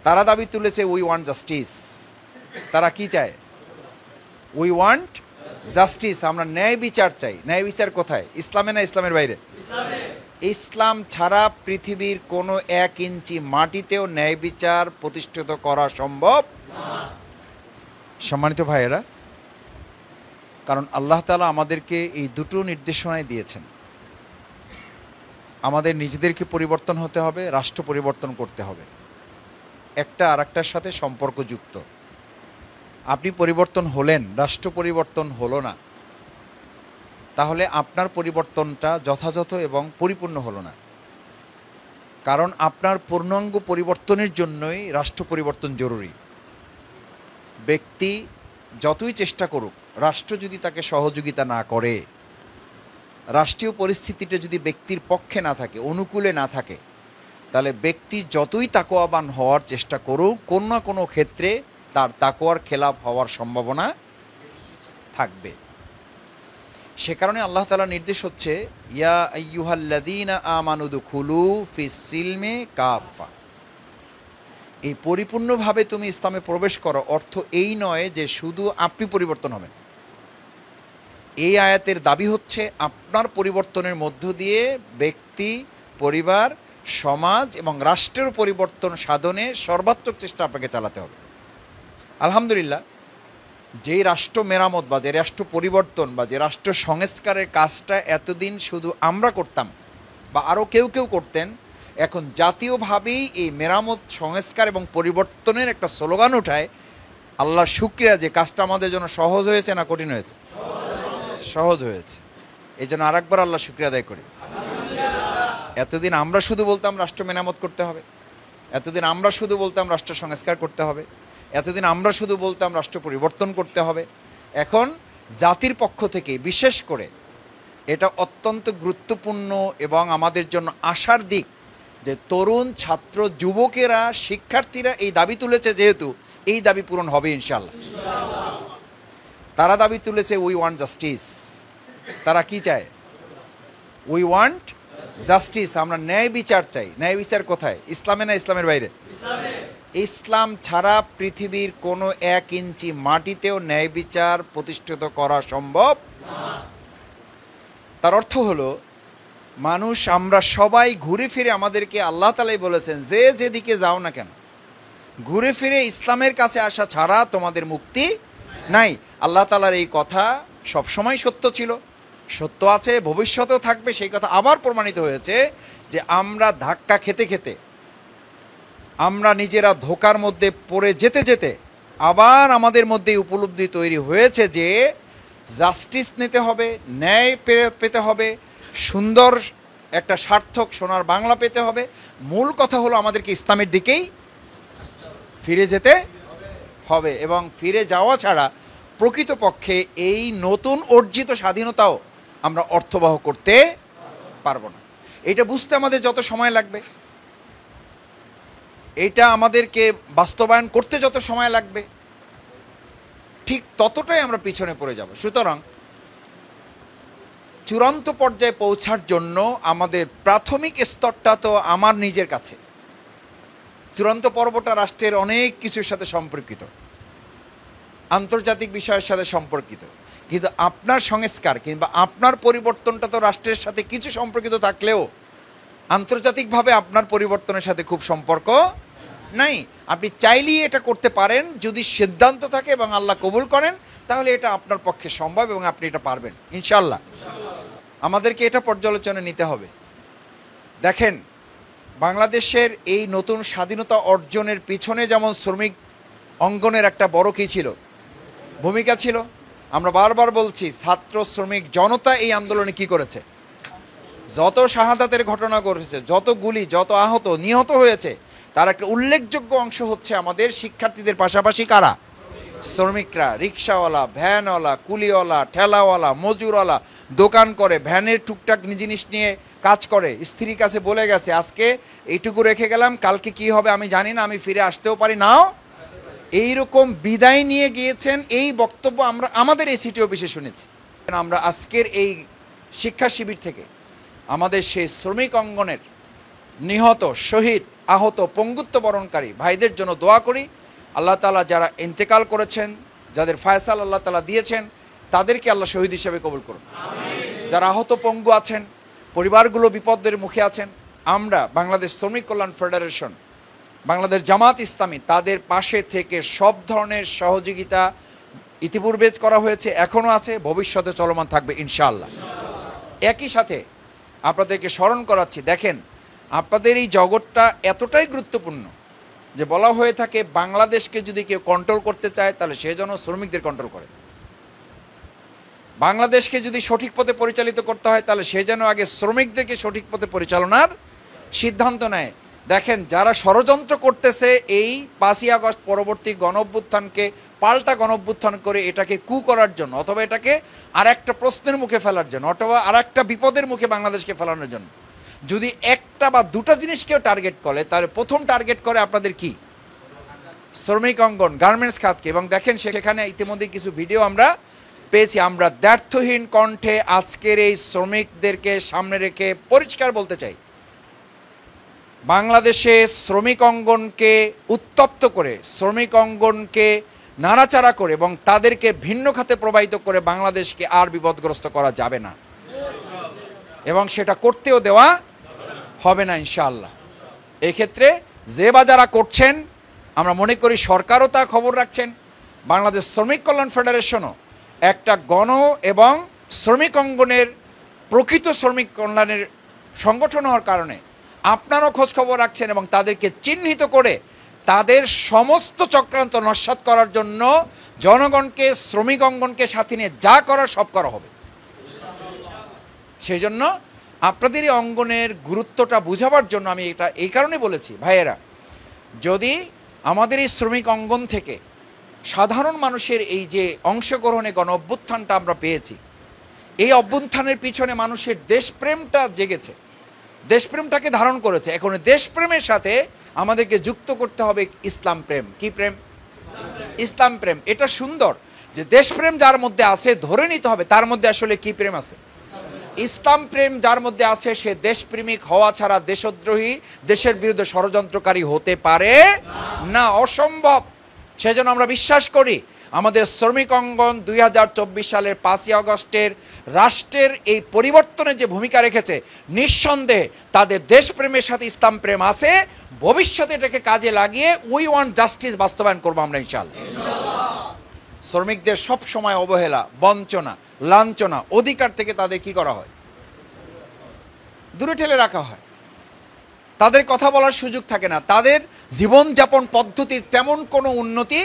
তারা দাবি তুলেছে উই ওয়ান্ট জাস্টিস। তারা কি চায়? উই ওয়ান্ট জাস্টিস, আমরা ন্যায় বিচার চাই। ন্যায় বিচার কোথায়? ইসলামে না ইসলামের বাইরে? ইসলাম ছাড়া পৃথিবীর কোনো 1 ইঞ্চি মাটিতেও ন্যায় বিচার প্রতিষ্ঠিত করা সম্ভব সম্মানিত ভাইয়েরা, কারণ আল্লাহ তাআলা আমাদেরকে এই দুটো নির্দেশনাই দিয়েছেন। আমাদের নিজেদেরকে পরিবর্তন হতে হবে, রাষ্ট্র পরিবর্তন করতে হবে। একটা আরেকটার সাথে সম্পর্কযুক্ত। আপনি পরিবর্তন হলেন, রাষ্ট্র পরিবর্তন হলো না, তাহলে আপনার পরিবর্তনটা যথাযথ এবং পরিপূর্ণ হলো না। কারণ আপনার পূর্ণাঙ্গ পরিবর্তনের জন্যই রাষ্ট্র পরিবর্তন জরুরি। ব্যক্তি যতই চেষ্টা করুক, রাষ্ট্র যদি তাকে সহযোগিতা না করে, রাষ্ট্রীয় পরিস্থিতিটা যদি ব্যক্তির পক্ষে না থাকে, অনুকূলে না থাকে, তাহলে ব্যক্তি যতই তাকওয়াবান হওয়ার চেষ্টা করুক, কোনো না কোনো ক্ষেত্রে তার তাকওয়ার খেলাফ হওয়ার সম্ভাবনা থাকবে। সে কারণে আল্লাহ তাআলার নির্দেশ হচ্ছে ইয়া আইয়ুহাল্লাযীনা আমানু দুখুলু ফিস সিলমি কাফা। এই পরিপূর্ণভাবে তুমি ইসলামে প্রবেশ করো অর্থ এই নয় যে শুধু আপনি পরিবর্তন হবেন। এই আয়াতের দাবি হচ্ছে আপনার পরিবর্তনের মধ্য দিয়ে ব্যক্তি, পরিবার, সমাজ এবং রাষ্ট্রের পরিবর্তন সাধনে সর্বাত্মক চেষ্টা আপনাকে চালাতে হবে। আলহামদুলিল্লাহ, যেই রাষ্ট্র মেরামত বা যে রাষ্ট্র পরিবর্তন বা যে রাষ্ট্র সংস্কারের কাজটা এতদিন শুধু আমরা করতাম বা আরও কেউ কেউ করতেন, এখন জাতীয়ভাবেই এই মেরামত, সংস্কার এবং পরিবর্তনের একটা স্লোগান ওঠায়। আল্লাহর শুকরিয়া যে কাজটা আমাদের জন্য সহজ হয়েছে না কঠিন হয়েছে? সহজ হয়েছে। এই জন্য আরেকবার আল্লাহ শুকরিয়া আদায় করি। এতদিন আমরা শুধু বলতাম রাষ্ট্র মেরামত করতে হবে, এতদিন আমরা শুধু বলতাম রাষ্ট্র সংস্কার করতে হবে, এতদিন আমরা শুধু বলতাম রাষ্ট্র পরিবর্তন করতে হবে। এখন জাতির পক্ষ থেকে বিশেষ করে এটা অত্যন্ত গুরুত্বপূর্ণ এবং আমাদের জন্য আশার দিক যে তরুণ, ছাত্র, যুবকেরা, শিক্ষার্থীরা এই দাবি তুলেছে, যেহেতু এই দাবি পূরণ হবে ইনশাআল্লাহ। তারা দাবি তুলেছে উই ওয়ান্ট জাস্টিস। তারা কি চায়? উই ওয়ান্ট জাস্টিস, আমরা ন্যায় বিচার চাই। ন্যায় বিচার কোথায়? ইসলামে না ইসলামের বাইরে? ইসলাম ছাড়া পৃথিবীর কোনো 1 ইঞ্চি মাটিতেও ন্যায় বিচার প্রতিষ্ঠিত করা সম্ভব। তার অর্থ হলো মানুষ, আমরা সবাই ঘুরে ফিরে, আমাদেরকে আল্লাহ তাআলাই বলেছেন যে যেদিকে যাও না কেন, ঘুরে ফিরে ইসলামের কাছে আসা ছাড়া তোমাদের মুক্তি নাই। আল্লাহ তাআলার এই কথা সবসময় সত্য ছিল, সত্য আছে, ভবিষ্যতেও থাকবে। সেই কথা আবার প্রমাণিত হয়েছে যে আমরা ধাক্কা খেতে খেতে, আমরা নিজেরা ধোকার মধ্যে পড়ে যেতে যেতে আবার আমাদের মধ্যে উপলব্ধি তৈরি হয়েছে যে জাস্টিস নিতে হবে, ন্যায় পেতে হবে, সুন্দর একটা সার্থক সোনার বাংলা পেতে হবে। মূল কথা হলো আমাদেরকে ইসলামের দিকেই ফিরে যেতে হবে, এবং ফিরে যাওয়া ছাড়া প্রকৃতপক্ষে এই নতুন অর্জিত স্বাধীনতাও আমরা অর্থবহ করতে পারবো না। এটা বুঝতে আমাদের যত সময় লাগবে, এটা আমাদেরকে বাস্তবায়ন করতে যত সময় লাগবে, ঠিক ততটাই আমরা পিছনে পড়ে যাব। সুতরাং চূড়ান্ত পর্যায়ে পৌঁছার জন্য আমাদের প্রাথমিক স্তরটা তো আমার নিজের কাছে। চূড়ান্ত পর্বটা রাষ্ট্রের অনেক কিছুর সাথে সম্পর্কিত, আন্তর্জাতিক বিষয়ের সাথে সম্পর্কিত, কিন্তু আপনার সংস্কার কিংবা আপনার পরিবর্তনটা তো রাষ্ট্রের সাথে কিছু সম্পর্কিত থাকলেও আন্তর্জাতিকভাবে আপনার পরিবর্তনের সাথে খুব সম্পর্ক নাই। আপনি চাইলেই এটা করতে পারেন, যদি সিদ্ধান্ত থাকে এবং আল্লাহ কবুল করেন, তাহলে এটা আপনার পক্ষে সম্ভব এবং আপনি এটা পারবেন ইনশাআল্লাহ। আমাদেরকে এটা পর্যালোচনা নিতে হবে। দেখেন, বাংলাদেশের এই নতুন স্বাধীনতা অর্জনের পিছনে যেমন শ্রমিক অঙ্গনের একটা বড় কী ছিল, ভূমিকা ছিল। আমরা বারবার বলছি, ছাত্র, শ্রমিক, জনতা এই আন্দোলনে কি করেছে? যত শাহাদাতের ঘটনা ঘটেছে, যত গুলি, যত আহত, নিহত হয়েছে, তার একটা উল্লেখযোগ্য অংশ হচ্ছে আমাদের শিক্ষার্থীদের পাশাপাশি কারা? শ্রমিকরা, রিক্সাওয়ালা, ভ্যানওয়ালা, কুলিওয়ালা, ঠেলাওয়ালা, মজুরওয়ালা, দোকান করে, ভ্যানের টুকটাক জিনিস নিয়ে কাজ করে, স্ত্রীর কাছে বলে গেছে আজকে এইটুকু রেখে গেলাম, কালকে কি হবে আমি জানি না, আমি ফিরে আসতেও পারি নাও। এইরকম বিদায় নিয়ে গিয়েছেন। এই বক্তব্য আমরা আমাদের এই সিটি অফিসে শুনেছি। আমরা আজকের এই শিক্ষা শিবির থেকে আমাদের সেই শ্রমিক অঙ্গনের নিহত, শহীদ, আহত পঙ্গুত্ব বরণকারী ভাইদের জন্য দোয়া করি। আল্লাহ তাআলা যারা ইন্তেকাল করেছেন, যাদের ফায়সাল আল্লাহ তাআলা দিয়েছেন, তাদেরকে আল্লাহ শহীদ হিসেবে কবুল করুন। যারা আহত পঙ্গু আছেন, পরিবারগুলো বিপদের মুখে আছেন, আমরা বাংলাদেশ শ্রমিক কল্যাণ ফেডারেশন, বাংলাদেশ জামাত ইসলামী তাদের পাশে থেকে সব ধরনের সহযোগিতা ইতিপূর্বে করা হয়েছে, এখনও আছে, ভবিষ্যতে চলমান থাকবে ইনশাআল্লাহ। একই সাথে আপনাদেরকে স্মরণ করাচ্ছি, দেখেন আপনাদের এই জগৎটা এতটাই গুরুত্বপূর্ণ যে বলা হয়ে থাকে বাংলাদেশকে যদি কেউ কন্ট্রোল করতে চায় তাহলে সে যেন শ্রমিকদের কন্ট্রোল করে। বাংলাদেশকে যদি সঠিক পথে পরিচালিত করতে হয় তাহলে সে যেন আগে শ্রমিকদেরকে সঠিক পথে পরিচালনার সিদ্ধান্ত নেয়। দেখেন যারা ষড়যন্ত্র করতেছে এই 5ই আগস্ট পরবর্তী গণঅভ্যুত্থানকে পাল্টা গণঅভ্যুত্থান করে এটাকে কু করার জন্য, অথবা এটাকে আর একটা প্রশ্নের মুখে ফেলার জন্য, অথবা আর একটা বিপদের মুখে বাংলাদেশকে ফেলানোর জন্য যদি একটা বা দুটা জিনিসকেও টার্গেট করে, তাহলে প্রথম টার্গেট করে আপনাদের কি? শ্রমিক অঙ্গন, গার্মেন্টস খাতকে। এবং দেখেন সেখানে ইতিমধ্যে কিছু ভিডিও আমরা পেয়েছি। আমরা দ্ব্যর্থহীন কণ্ঠে আজকের এই শ্রমিকদেরকে সামনে রেখে পরিষ্কার বলতে চাই, বাংলাদেশে শ্রমিক অঙ্গনকে উত্তপ্ত করে, শ্রমিক অঙ্গনকে নাড়াচাড়া করে এবং তাদেরকে ভিন্ন খাতে প্রবাহিত করে বাংলাদেশকে আর বিপদগ্রস্ত করা যাবে না, এবং সেটা করতেও দেওয়া হবে না ইনশাআল্লাহ। এক্ষেত্রে যে বা যারা করছেন, আমরা মনে করি সরকারও তা খবর রাখছেন, বাংলাদেশ শ্রমিক কল্যাণ ফেডারেশনও একটা গণ এবং শ্রমিক অঙ্গনের প্রকৃত শ্রমিক কল্যাণের সংগঠন হওয়ার কারণে আপনারাও খোঁজ খবর রাখছেন এবং তাদেরকে চিহ্নিত করে তাদের সমস্ত চক্রান্ত নস্যাৎ করার জন্য জনগণকে, শ্রমিক অঙ্গনকে সাথে নিয়ে যা করার সব করা হবে। সেই জন্য আপনাদের এই অঙ্গনের গুরুত্বটা বোঝাবার জন্য আমি এটা এই কারণে বলেছি, ভাইয়েরা, যদি আমাদের এই শ্রমিক অঙ্গন থেকে সাধারণ মানুষের এই যে অংশগ্রহণে গণ অভ্যুত্থানটা আমরা পেয়েছি, এই অভ্যুত্থানের পিছনে মানুষের দেশপ্রেমটা জেগেছে, দেশপ্রেমটাকে ধারণ করেছে। এখন দেশপ্রেমের সাথে আমাদেরকে যুক্ত করতে হবে ইসলাম প্রেম। কি প্রেম? ইসলাম প্রেম। এটা সুন্দর যে দেশপ্রেম যার মধ্যে আছে ধরে নিতে হবে তার মধ্যে আসলে কি প্রেম আছে। ইসলাম প্রেম যার মধ্যে আছে সে দেশপ্রেমিক হওয়া ছাড়া দেশদ্রোহী, দেশের বিরুদ্ধে ষড়যন্ত্রকারী হতে পারে না, অসম্ভব। সেজন্য আমরা বিশ্বাস করি আমাদের শ্রমিক অঙ্গন 2024 সালের 5ই আগস্টের রাষ্ট্রের এই পরিবর্তনে যে ভূমিকা রেখেছে, নিঃসন্দেহে তাদের দেশপ্রেমের সাথে ইসলাম প্রেম আছে। ভবিষ্যতে এটাকে কাজে লাগিয়ে উই ওয়ান্ট জাস্টিস বাস্তবায়ন করবো আমরা ইনশাআল্লাহ। শ্রমিকদের সব সময় অবহেলা, বঞ্চনা, লাঞ্ছনা, অধিকার থেকে তাদের কি করা হয়? দূরে ঠেলে রাখা হয়। তাদের কথা বলার সুযোগ থাকে না, তাদের জীবনযাপন পদ্ধতির তেমন কোনো উন্নতি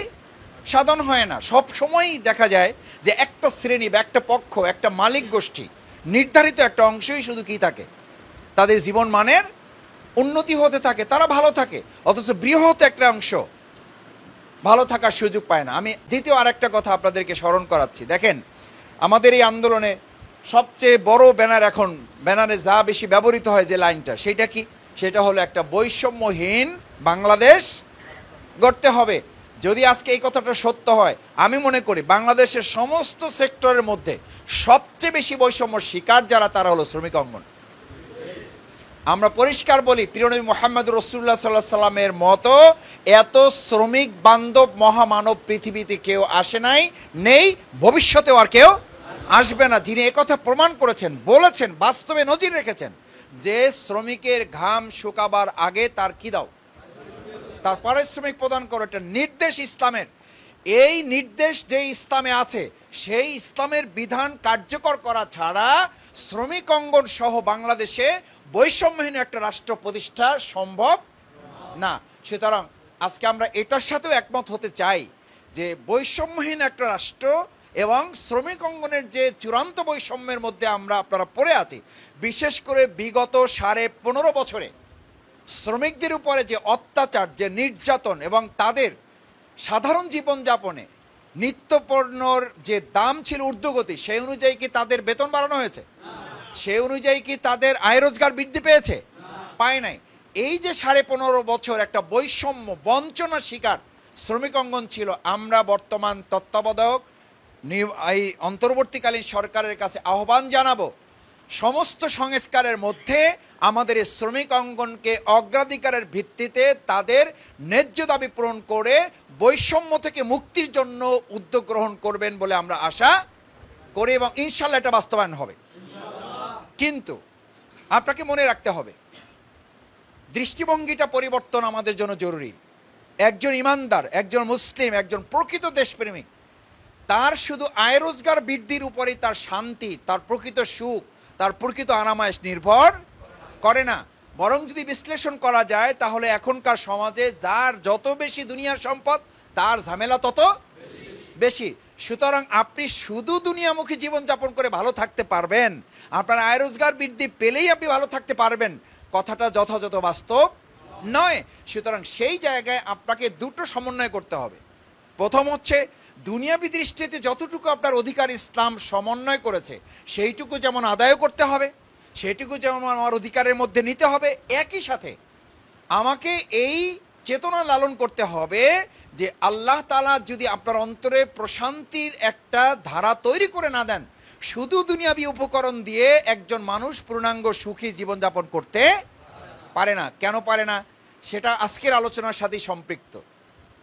সাধন হয় না। সব সময়ই দেখা যায় যে একটা শ্রেণী বা একটা পক্ষ, একটা মালিক গোষ্ঠী, নির্ধারিত একটা অংশই শুধু কি থাকে, তাদের জীবন মানের উন্নতি হতে থাকে, তারা ভালো থাকে, অথচ বৃহৎ একটা অংশ ভালো থাকার সুযোগ পায় না। আমি দ্বিতীয় আরেকটা কথা আপনাদেরকে স্মরণ করাচ্ছি। দেখেন আমাদের এই আন্দোলনে সবচেয়ে বড় ব্যানার, এখন ব্যানারে যা বেশি ব্যবহৃত হয় যে লাইনটা, সেটা কি? সেটা হলো একটা বৈষম্যহীন বাংলাদেশ গড়তে হবে। যদি আজকে এই কথাটা সত্য হয়, আমি মনে করি বাংলাদেশের সমস্ত সেক্টরের মধ্যে সবচেয়ে বেশি বৈষম্য শিকার যারা, তারা হলো শ্রমিক অঙ্গন। আমরা পরিষ্কার বলি, প্রিয়নবী মুহাম্মদ রাসূলুল্লাহ সাল্লাল্লাহু আলাইহি সাল্লামের মতো এত শ্রমিক বান্ধব মহামানব পৃথিবীতে কেউ আসে নাই, নেই, ভবিষ্যতেও আর কেউ আসবে না, যিনি একথা প্রমাণ করেছেন, বলেছেন, বাস্তবে নজির রেখেছেন যে শ্রমিকের ঘাম শুকাবার আগে তার কি দাও, তার পারিশ্রমিক প্রদান করো। এটা নির্দেশ ইসলামের। এই নির্দেশ যে ইসলামে আছে, সেই ইসলামের বিধান কার্যকর করা ছাড়া শ্রমিক অঙ্গন সহ বাংলাদেশে বৈষম্যহীন একটা রাষ্ট্র প্রতিষ্ঠা সম্ভব না। সুতরাং আজকে আমরা এটার সাথেও একমত হতে চাই যে বৈষম্যহীন একটা রাষ্ট্র এবং শ্রমিক অঙ্গনের যে চূড়ান্ত বৈষম্যের মধ্যে আপনারা পড়ে আছি, বিশেষ করে বিগত 15.5 বছরে শ্রমিকদের উপরে যে অত্যাচার, যে নির্যাতন এবং তাদের সাধারণ জীবনযাপনে নিত্যপণ্যর যে দাম ছিল ঊর্ধ্বগতি, সেই অনুযায়ী কি তাদের বেতন বাড়ানো হয়েছে? সেই অনুযায়ী কি তাদের আয় রোজগার বৃদ্ধি পেয়েছে? পায় নাই। এই যে 15.5 বছর একটা বৈষম্য, বঞ্চনার শিকার শ্রমিক অঙ্গন ছিল, আমরা বর্তমান তত্ত্বাবধায়ক এই অন্তর্বর্তীকালীন সরকারের কাছে আহ্বান জানাবো, সমস্ত সংস্কারের মধ্যে আমাদের এই শ্রমিক অঙ্গনকে অগ্রাধিকারের ভিত্তিতে তাদের ন্যায্য দাবি পূরণ করে বৈষম্য থেকে মুক্তির জন্য উদ্যোগ গ্রহণ করবেন বলে আমরা আশা করি এবং ইনশাল্লাহ এটা বাস্তবায়ন হবে। কিন্তু আপনাকে মনে রাখতে হবে, দৃষ্টিভঙ্গিটা পরিবর্তন আমাদের জন্য জরুরি। একজন ইমানদার, একজন মুসলিম, একজন প্রকৃত দেশপ্রেমিক, তার শুধু আয় রোজগার বৃদ্ধির উপরেই তার শান্তি, তার প্রকৃত সুখ, তার প্রকৃত আরামায়েশ নির্ভর করে না। বরং যদি বিশ্লেষণ করা যায় তাহলে এখনকার সমাজে যার যত বেশি দুনিয়ার সম্পদ তার ঝামেলা তত বেশি। সুতরাং আপনি শুধু দুনিয়ামুখী জীবনযাপন করে ভালো থাকতে পারবেন, আপনার আয় রোজগার বৃদ্ধি পেলেই আপনি ভালো থাকতে পারবেন, কথাটা যথাযথ বাস্তব নয়। সুতরাং সেই জায়গায় আপনাকে দুটো সমন্বয় করতে হবে। প্রথম হচ্ছে দুনিয়াবি দৃষ্টিতে যতটুকু আপনার অধিকার ইসলাম সমন্বয় করেছে সেইটুকু যেমন আদায় করতে হবে, সেইটুকু যেমন আমার অধিকারের মধ্যে নিতে হবে। একই সাথে আমাকে এই চেতনা লালন করতে হবে যে আল্লাহ তাআলা যদি আপনার অন্তরে প্রশান্তির একটা ধারা তৈরি করে না দেন, শুধু দুনিয়াবি উপকরণ দিয়ে একজন মানুষ পূর্ণাঙ্গ সুখী জীবনযাপন করতে পারে না। কেন পারে না সেটা আজকের আলোচনার সাথে সম্পৃক্ত।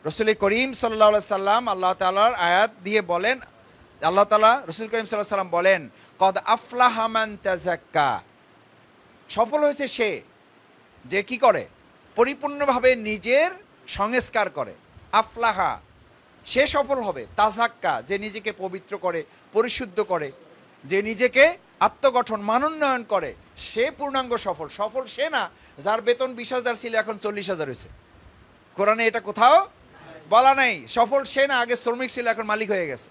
রসুল করিম সাল্লাল্লাহু আলাইহি সাল্লাম আল্লাহ তাআলার আয়াত দিয়ে বলেন, আল্লাহ তাআলা রসুল করিম সাল্লাল্লাহু আলাইহি সাল্লাম বলেন, কদ আফলাহা মান তাযাক্কা, সফল হয়েছে সে যে কি করে, পরিপূর্ণভাবে নিজের সংস্কার করে। আফলাহা, সে সফল হবে। তাযাক্কা, যে নিজেকে পবিত্র করে, পরিশুদ্ধ করে, যে নিজেকে আত্মগঠন মানোন্নয়ন করে, সে পূর্ণাঙ্গ সফল। সফল সে না যার বেতন 20,000 ছিল এখন 40,000 হয়েছে। কোরআনে এটা কোথাও বলা নাই। সফল সে না আগে শ্রমিক ছিল এখন মালিক হয়ে গেছে।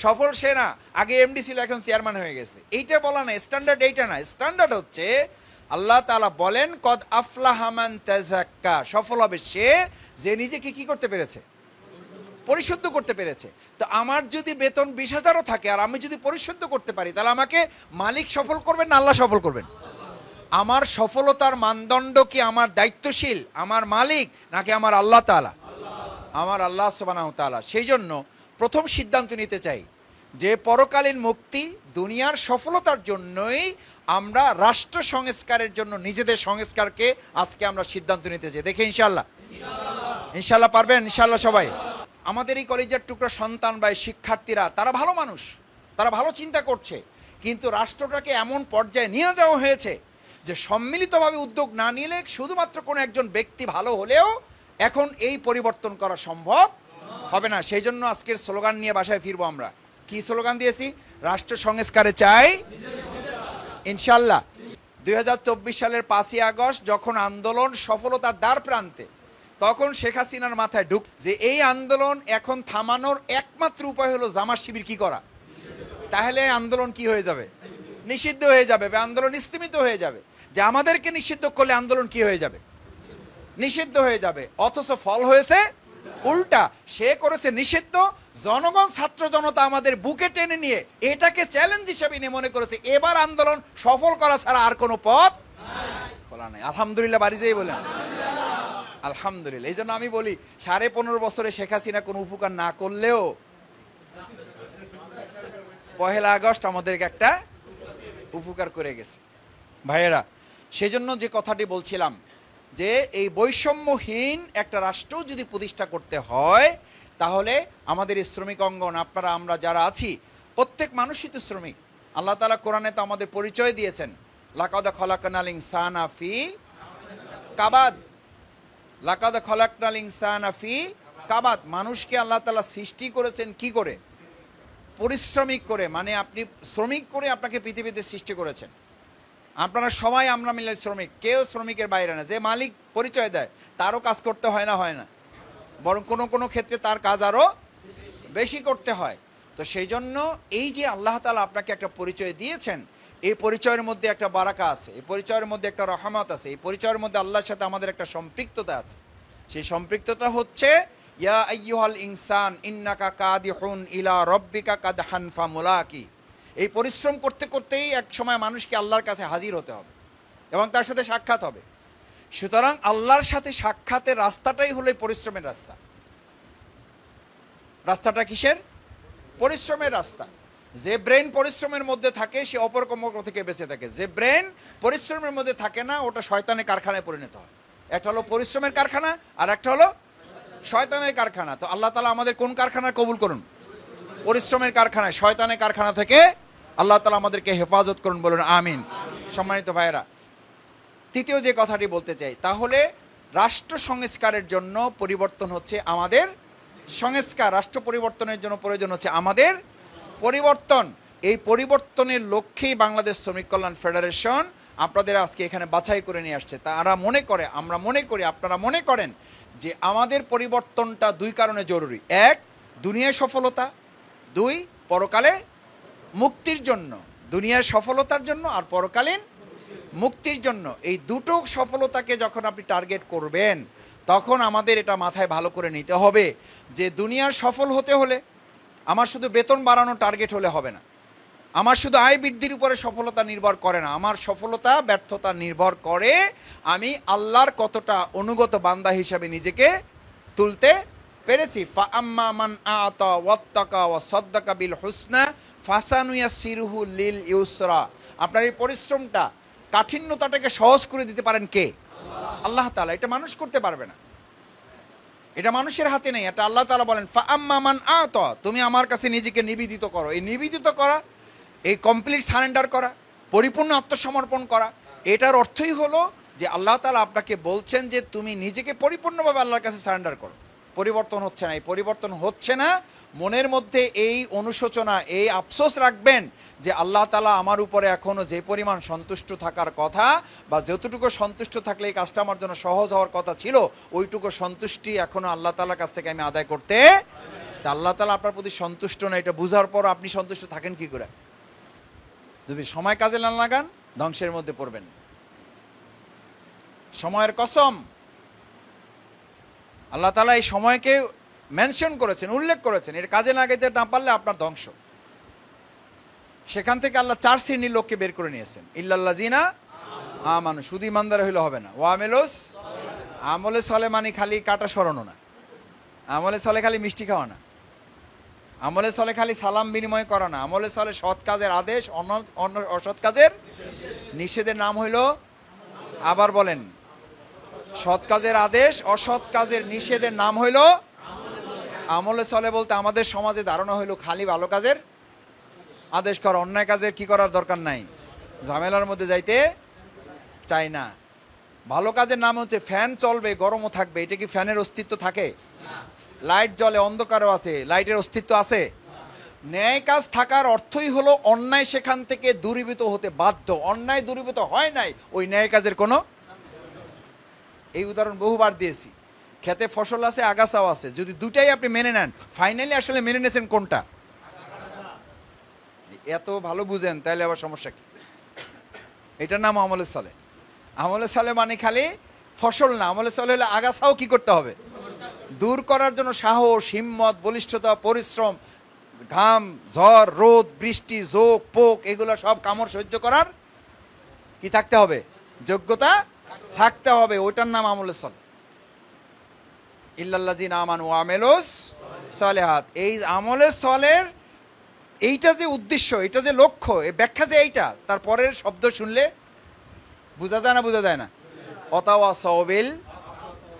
সফল সে না আগে এমডি ছিল এখন চেয়ারম্যান হয়ে গেছে। এইটা বলা নাই, স্ট্যান্ডার্ড এইটা না। স্ট্যান্ডার্ড হচ্ছে আল্লাহ তাআলা বলেন কদ আফলাহা মান তাযাক্কা, সফল হবে সে যে নিজেকে কি করতে পেরেছে, পরিশুদ্ধ করতে পেরেছে। তো আমার যদি বেতন 20,000ও থাকে আর আমি যদি পরিশুদ্ধ করতে পারি, তাহলে আমাকে মালিক সফল করবেন না আল্লাহ সফল করবেন? আমার সফলতার মানদণ্ড কি আমার দায়িত্বশীল, আমার মালিক, নাকি আমার আল্লাহ তাআলা? আমার আল্লাহ সুবহানাহু ওয়া তাআলা। সেই জন্য প্রথম সিদ্ধান্ত নিতে চাই যে পরকালীন মুক্তি, দুনিয়ার সফলতার জন্যই আমরা রাষ্ট্র সংস্কারের জন্য নিজেদের সংস্কারকে আজকে আমরা সিদ্ধান্ত নিতে চাই। দেখে ইনশাআল্লাহ, ইনশাআল্লাহ পারবেন ইনশাআল্লাহ সবাই। আমাদের এই কলেজের টুকরা সন্তান বা শিক্ষার্থীরা তারা ভালো মানুষ, তারা ভালো চিন্তা করছে, কিন্তু রাষ্ট্রটাকে এমন পর্যায়ে নিয়ে যাওয়া হয়েছে যে সম্মিলিতভাবে উদ্যোগ না নিলে শুধুমাত্র কোনো একজন ব্যক্তি ভালো হলেও এখন এই পরিবর্তন করা সম্ভব হবে না। সেই জন্য আজকের স্লোগান নিয়ে বাসায় ফিরবো। আমরা কি স্লোগান দিয়েছি? রাষ্ট্র সংস্কারে চাই ইনশাল্লাহ। 2024 সালের 5ই আগস্ট যখন আন্দোলন সফলতার দ্বার প্রান্তে, তখন শেখ হাসিনার মাথায় ঢুক যে এই আন্দোলন এখন থামানোর একমাত্র উপায় হলো জামাত শিবির কি করা। তাহলে আন্দোলন কি হয়ে যাবে? নিষিদ্ধ হয়ে যাবে, আন্দোলন স্থিমিত হয়ে যাবে। যে আমাদেরকে নিষিদ্ধ করলে আন্দোলন কি হয়ে যাবে? নিষিদ্ধ হয়ে যাবে। অথচ ফল হয়েছে উল্টা। সে করেছে নিষিদ্ধ, জনগণ ছাত্র জনতা আমাদের বুকে টেনে নিয়ে এটাকে চ্যালেঞ্জ হিসেবে নিয়ে মনে করেছে এবার আন্দোলন সফল করা ছাড়া আর কোনো পথ খোলা নেই। আলহামদুলিল্লাহ, বাড়ি যেই বলেন আলহামদুলিল্লাহ। এই জন্য আমি বলি 15.5 বছরে শেখ হাসিনা কোনো উপকার না করলেও 1 আগস্ট আমাদেরকে একটা উপকার করে গেছে ভাইয়েরা। সেজন্য যে কথাটি বলছিলাম যে এই বৈষম্যহীন একটা রাষ্ট্র যদি প্রতিষ্ঠা করতে হয়, তাহলে আমাদের এই শ্রমিক অঙ্গন, আপনারা আমরা যারা আছি প্রত্যেক মানুষই তো শ্রমিক। আল্লাহ তাআলা কোরআনে তো আমাদের পরিচয় দিয়েছেন, লাকাদ খলাকনাল ইনসানা ফি কাবাদ। লাকাদ খলাকনাল ইনসানা ফি কাবাদ। মানুষকে আল্লাহ তাআলা সৃষ্টি করেছেন কি করে? পরিশ্রমিক করে। মানে আপনি শ্রমিক করে আপনাকে পৃথিবীতে সৃষ্টি করেছেন। আপনারা সবাই আমরা মিলে শ্রমিক, কেউ শ্রমিকের বাইরে না। যে মালিক পরিচয় দেয় তারও কাজ করতে হয় না, বরং কোনো কোনো ক্ষেত্রে তার কাজ আরও বেশি করতে হয়। তো সেই জন্য এই যে আল্লাহ তাআলা আপনাকে একটা পরিচয় দিয়েছেন, এই পরিচয়ের মধ্যে একটা বারাকা আছে, এই পরিচয়ের মধ্যে একটা রহমত আছে, এই পরিচয়ের মধ্যে আল্লাহর সাথে আমাদের একটা সম্পৃক্ততা আছে। সেই সম্পৃক্ততা হচ্ছে ইয়া আইয়ুহাল ইনসান ইন্নাকা কাদিহুন ইলা রাব্বিকা কাদহান ফামুলাকি। এই পরিশ্রম করতে করতেই এক সময় মানুষকে আল্লাহর কাছে হাজির হতে হবে এবং তার সাথে সাক্ষাৎ হবে। সুতরাং আল্লাহর সাথে সাক্ষাতের রাস্তাটাই হলো পরিশ্রমের রাস্তা। রাস্তাটা কিসের? পরিশ্রমের রাস্তা। যে ব্রেন পরিশ্রমের মধ্যে থাকে সে অপকর্ম থেকে বেঁচে থাকে, যে ব্রেন পরিশ্রমের মধ্যে থাকে না ওটা শয়তানের কারখানায় পরিণত হয়। একটা হলো পরিশ্রমের কারখানা আর একটা হলো শয়তানের কারখানা। তো আল্লাহ তাআলা আমাদের কোন কারখানায় কবুল করুন? পরিশ্রমের কারখানায়, শয়তানের কারখানা থেকে আল্লাহ তাআলা আমাদেরকে হেফাজত করুন, বলুন আমিন। সম্মানিত ভাইয়েরা, তৃতীয় যে কথাটি বলতে চাই, তাহলে রাষ্ট্র সংস্কারের জন্য পরিবর্তন হচ্ছে আমাদের সংস্কার, রাষ্ট্র পরিবর্তনের জন্য প্রয়োজন হচ্ছে আমাদের পরিবর্তন। এই পরিবর্তনের লক্ষ্যেই বাংলাদেশ শ্রমিক কল্যাণ ফেডারেশন আপনাদের আজকে এখানে বাছাই করে নিয়ে আসছে। তারা মনে করে, আমরা মনে করি, আপনারা মনে করেন যে আমাদের পরিবর্তনটা দুই কারণে জরুরি। এক, দুনিয়ার সফলতা, দুই, পরকালে মুক্তির জন্য। দুনিয়ার সফলতার জন্য আর পরকালীন মুক্তির জন্য। এই দুটো সফলতাকে যখন আপনি টার্গেট করবেন তখন আমাদের এটা মাথায় ভালো করে নিতে হবে যে দুনিয়ার সফল হতে হলে আমার শুধু বেতন বাড়ানো টার্গেট হলে হবে না, আমার শুধু আয় বৃদ্ধির উপরে সফলতা নির্ভর করে না, আমার সফলতা ব্যর্থতা নির্ভর করে আমি আল্লাহর কতটা অনুগত বান্দা হিসাবে নিজেকে তুলতে পেরেছি। ফাআম্মা মান আতা ওয়াত্তাকা ওয়া সাদ্দাকা বিল হুসনা ফাসানুয়াসসিরুহু লিল ইউসরা। আপনার এই পরিশ্রমটা, কাঠিন্যতাটাকে সহজ করে দিতে পারেন কে? আল্লাহ তাআলা। এটা মানুষ করতে পারবে না, এটা মানুষের হাতে নেই, এটা আল্লাহ তাআলা বলেন ফাআম্মা মান আতা, তুমি আমার কাছে নিজেকে নিবেদিত করো। এই নিবেদিত করা, এই কমপ্লিট সারেন্ডার করা, পরিপূর্ণ আত্মসমর্পণ করা, এটার অর্থই হলো যে আল্লাহ তাআলা আপনাকে বলছেন যে তুমি নিজেকে পরিপূর্ণভাবে আল্লাহর কাছে সারেন্ডার করো। পরিবর্তন হচ্ছে না, এই পরিবর্তন হচ্ছে না, মনের মধ্যে এই অনুশোচনা, এই আফসোস রাখবেন যে আল্লাহ তাআলা আমার উপরে এখনও যে পরিমাণ সন্তুষ্ট থাকার কথা বা যতটুকু সন্তুষ্ট থাকলে এই কাজটা আমার জন্য সহজ হওয়ার কথা ছিল ওইটুকু সন্তুষ্টি এখনও আল্লাহ তাআলার কাছ থেকে আমি আদায় করতে। তা আল্লাহ তাআলা আপনার প্রতি সন্তুষ্ট না, এটা বোঝার পর আপনি সন্তুষ্ট থাকেন কি করে? যদি সময় কাজে না লাগান ধ্বংসের মধ্যে পড়বেন। সময়ের কসম, আল্লাহ তাআলা এই সময়কে মেনশন করেছেন, উল্লেখ করেছেন, এটা কাজে লাগাইতে না পারলে আপনার ধ্বংস। সেখান থেকে আল্লাহ 4 শ্রেণীর লোককে বের করে নিয়েছেন। ইল্লাল্লাযিনা আমানু, শুধু ইমানদার হইলে হবে না, ওয়ামিলুস, আমলে সলে মানে খালি কাটা সরানো না, আমলে সলে খালি মিষ্টি খাওয়া না, আমলে সলে খালি সালাম বিনিময় করা না, আমলে সলে সৎ কাজের আদেশ, অসৎ কাজের নিষেধের নাম হইল, আবার বলেন, সৎ কাজের আদেশ, অসৎ কাজের নিষেধের নাম হইল আমলে সলে। বলতে আমাদের সমাজে ধারণা হইল খালি ভালো কাজের আদেশ করা, অন্যায় কাজের কি করার দরকার নাই, ঝামেলার মধ্যে যাইতে চাই না। ভালো কাজের নাম হচ্ছে ফ্যান চলবে, গরমও থাকবে, এটা কি ফ্যানের অস্তিত্ব থাকে? লাইট জ্বলে, অন্ধকারও আছে, লাইটের অস্তিত্ব আছে? ন্যায় কাজ থাকার অর্থই হলো অন্যায় সেখান থেকে দূরীভূত হতে বাধ্য। অন্যায় দূরীভূত হয় নাই, ওই ন্যায় কাজের কোনো, এই উদাহরণ বহুবার দিয়েছি। খেতে ফসল আছে, আগাছাও আছে, যদি দুটাই আপনি মেনে নেন, ফাইনালি আসলে মেনে নিয়েছেন কোনটা? এত ভালো বুঝেন তাহলে আবার সমস্যা কি? এটার নাম আমলে চলে। আমলে চলে মানে খালি ফসল না, আমলে চলে হলে আগাছাও কি করতে হবে? দূর করার জন্য সাহস, হিম্মত, বলিষ্ঠতা, পরিশ্রম, ঘাম, ঝড়, রোদ, বৃষ্টি, ঝোঁক, পোক, এগুলো সব কামড় সহ্য করার কি থাকতে হবে? যোগ্যতা থাকতে হবে। ওইটার নাম আমলে চলে। ইল্লাল্লাযিনা আমানু ওয়া আমিলুস সালিহাত, এই আমলে চলের এইটা যে উদ্দেশ্য, এটা যে লক্ষ্য, এই ব্যাখ্যা যে এইটা, তারপরের শব্দ শুনলে বোঝা যায় না? বোঝা যায় না? ওয়াতাওয়াসাউ বিল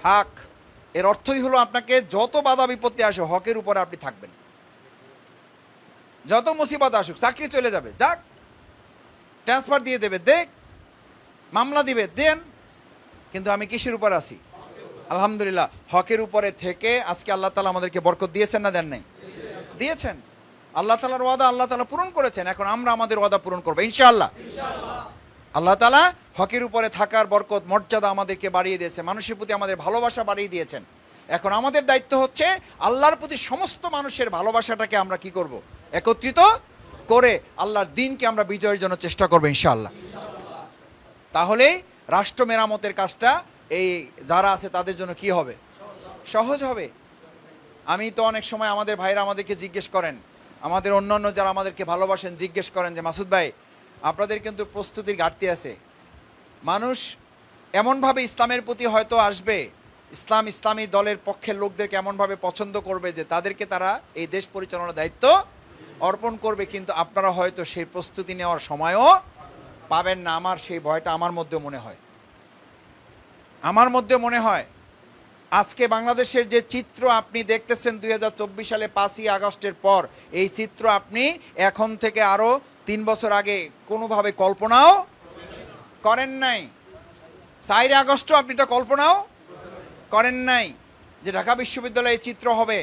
হক, এর অর্থই হলো আপনাকে যত বাধা বিপত্তি আসে হকের উপরে আপনি থাকবেন। যত মুসিবত আসুক, চাকরি চলে যাবে, যাক, ট্রান্সফার দিয়ে দেবে, দেখ, মামলা দিবে, দেন, কিন্তু আমি কিসের উপর আছি? আলহামদুলিল্লাহ, হকের উপরে থেকে আজকে আল্লাহ তাআলা আমাদেরকে বরকত দিয়েছেন না দেন নাই? দিয়েছেন। আল্লাহ তাআলার ওয়াদা আল্লাহ তাআলা পূরণ করেছেন, এখন আমরা আমাদের ওয়াদা পূরণ করবো ইনশাআল্লাহ। আল্লাহ তাআলা হকের উপরে থাকার বরকত, মর্যাদা আমাদেরকে বাড়িয়ে দিয়েছে, মানুষের প্রতি আমাদের ভালোবাসা বাড়িয়ে দিয়েছেন। এখন আমাদের দায়িত্ব হচ্ছে আল্লাহর প্রতি সমস্ত মানুষের ভালোবাসাটাকে আমরা কি করব? একত্রিত করে আল্লাহর দ্বীনকে আমরা বিজয়ের জন্য চেষ্টা করবো ইনশাআল্লাহ। তাহলেই রাষ্ট্র মেরামতের কাজটা এই যারা আছে তাদের জন্য কি হবে? সহজ হবে। আমি তো অনেক সময় আমাদের ভাইরা আমাদেরকে জিজ্ঞেস করেন, আমাদের অন্যান্য যারা আমাদেরকে ভালোবাসেন জিজ্ঞেস করেন যে মাসুদ ভাই, আপনাদের কিন্তু প্রস্তুতির ঘাটতি আছে। মানুষ এমনভাবে ইসলামের প্রতি হয়তো আসবে, ইসলামী দলের পক্ষের লোকদেরকে এমনভাবে পছন্দ করবে যে তাদেরকে তারা এই দেশ পরিচালনার দায়িত্ব অর্পণ করবে, কিন্তু আপনারা হয়তো সেই প্রস্তুতি নেওয়ার সময়ও পাবেন না। আমার সেই ভয়টা আমার মধ্যে মনে হয় আজকে বাংলাদেশের যে চিত্র আপনি দেখতেছেন 2024 সালে 5ই আগস্টের পর, এই চিত্র আপনি এখন থেকে আরো 3 বছর আগে কোনোভাবে কল্পনাও করেন নাই। 4 আগস্টও আপনি এটা কল্পনাও করেন নাই যে ঢাকা বিশ্ববিদ্যালয়ে চিত্র হবে,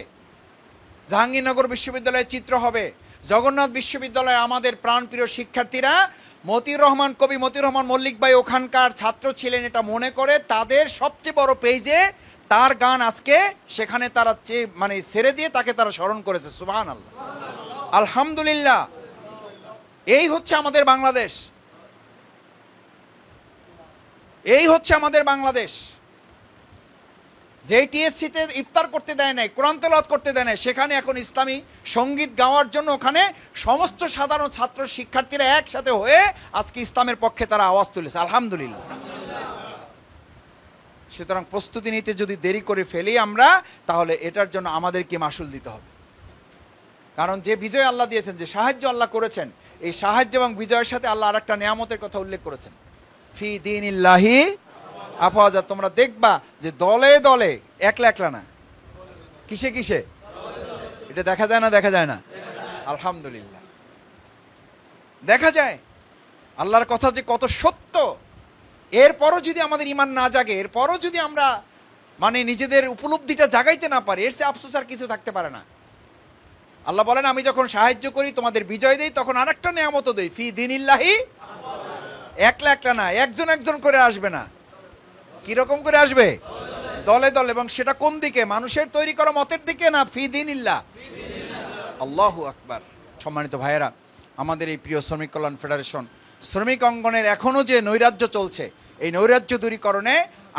জাহাঙ্গীরনগর বিশ্ববিদ্যালয়ের চিত্র হবে, জগন্নাথ বিশ্ববিদ্যালয়ে আমাদের প্রাণপ্রিয় শিক্ষার্থীরা মতিউর রহমান কবি মতিউর রহমান মল্লিক ভাই ওখানকার ছাত্র ছিলেন এটা মনে করে তাদের সবচেয়ে বড় পেজে তার গান আজকে সেখানে তারা মানে ছেড়ে দিয়ে তাকে তারা স্মরণ করেছে। সুবহানাল্লাহ, আলহামদুলিল্লাহ। এই হচ্ছে আমাদের বাংলাদেশ, এই হচ্ছে আমাদের বাংলাদেশ। যে টিএসসিতে ইফতার করতে দেয় নাই, কোরআন তেলাওয়াত করতে দেয় নাই, সেখানে এখন ইসলামী সঙ্গীত গাওয়ার জন্য ওখানে সমস্ত সাধারণ ছাত্র শিক্ষার্থীরা একসাথে হয়ে আজকে ইসলামের পক্ষে তারা আওয়াজ তুলেছে। আলহামদুলিল্লাহ। সুতরাং প্রস্তুতি নিতে যদি দেরি করে ফেলি আমরা, তাহলে এটার জন্য আমাদেরকে মাসুল দিতে হবে। কারণ যে বিজয় আল্লাহ দিয়েছেন, যে সাহায্য আল্লাহ করেছেন, এই সাহায্য এবং বিজয়ের সাথে আল্লাহ আরেকটা নিয়ামতের কথা উল্লেখ করেছেন, ফি দীনিল্লাহি আফওয়াজা। তোমরা দেখবা যে দলে দলে, একলা একলা না, কিসে কিসে, এটা দেখা যায় না, দেখা যায় না? আলহামদুলিল্লাহ দেখা যায়। আল্লাহর কথা যে কত সত্য, এরপরও যদি আমাদের ঈমান না জাগে, এরপরও যদি আমরা মানে নিজেদের উপলব্ধিটা জাগাইতে না পারি, এর চেয়ে আফসোস আর কিছু থাকতে পারে না। আল্লাহ বলেন, আমি যখন সাহায্য করি, তোমাদের বিজয় দেই, তখন আরেকটা নিয়ামত দেই, ফি দীনিল্লাহি। একলা একলা না, একজন একজন করে আসবে না। কিরকম করে আসবে? দলে দলে। এবং সেটা কোন দিকে? মানুষের তৈরি করা মতের দিকে না, ফি দীনিল্লাহ। আল্লাহু আকবার। সম্মানিত ভাইয়েরা, আমাদের এই প্রিয় শ্রমিক কল্যাণ ফেডারেশন, শ্রমিক অঙ্গনের এখনও যে নৈরাজ্য চলছে, এই নৈরাজ্য দূরীকরণে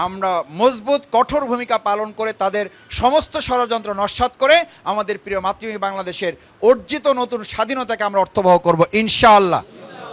আমরা মজবুত কঠোর ভূমিকা পালন করে তাদের সমস্ত ষড়যন্ত্র নস্যাৎ করে আমাদের প্রিয় মাতৃভূমি বাংলাদেশের অর্জিত নতুন স্বাধীনতাকে আমরা অর্থবহ করব ইনশাআল্লাহ।